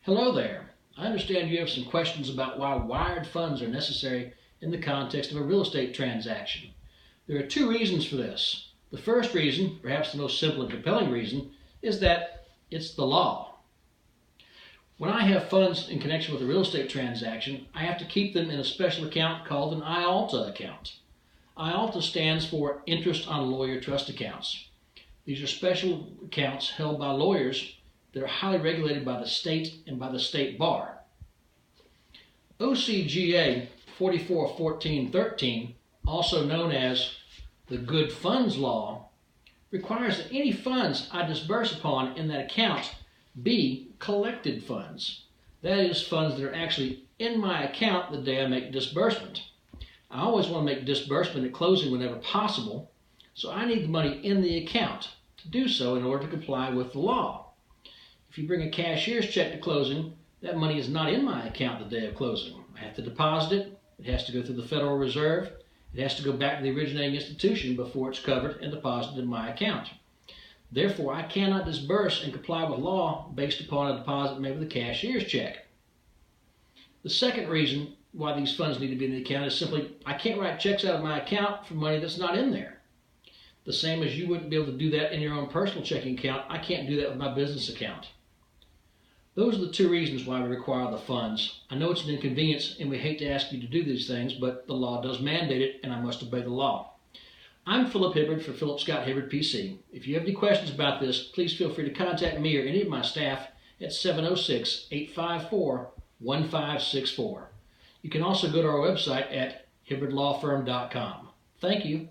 Hello there. I understand you have some questions about why wired funds are necessary in the context of a real estate transaction. There are two reasons for this. The first reason, perhaps the most simple and compelling reason, is that it's the law. When I have funds in connection with a real estate transaction, I have to keep them in a special account called an IALTA account. IALTA stands for Interest on Lawyer Trust Accounts. These are special accounts held by lawyers that are highly regulated by the state and by the state bar. OCGA 441413, also known as the Good Funds Law, requires that any funds I disburse upon in that account be collected funds. That is, funds that are actually in my account the day I make disbursement. I always want to make disbursement at closing whenever possible, so I need the money in the account to do so in order to comply with the law. If you bring a cashier's check to closing, that money is not in my account the day of closing. I have to deposit it. It has to go through the Federal Reserve. It has to go back to the originating institution before it's covered and deposited in my account. Therefore, I cannot disburse and comply with law based upon a deposit made with a cashier's check. The second reason why these funds need to be in the account is simply I can't write checks out of my account for money that's not in there. The same as you wouldn't be able to do that in your own personal checking account, I can't do that with my business account. Those are the two reasons why we require the funds. I know it's an inconvenience and we hate to ask you to do these things, but the law does mandate it and I must obey the law. I'm Philip Hibbard for Philip Scott Hibbard PC. If you have any questions about this, please feel free to contact me or any of my staff at 706-854-1564. You can also go to our website at hibbardlawfirm.com. Thank you.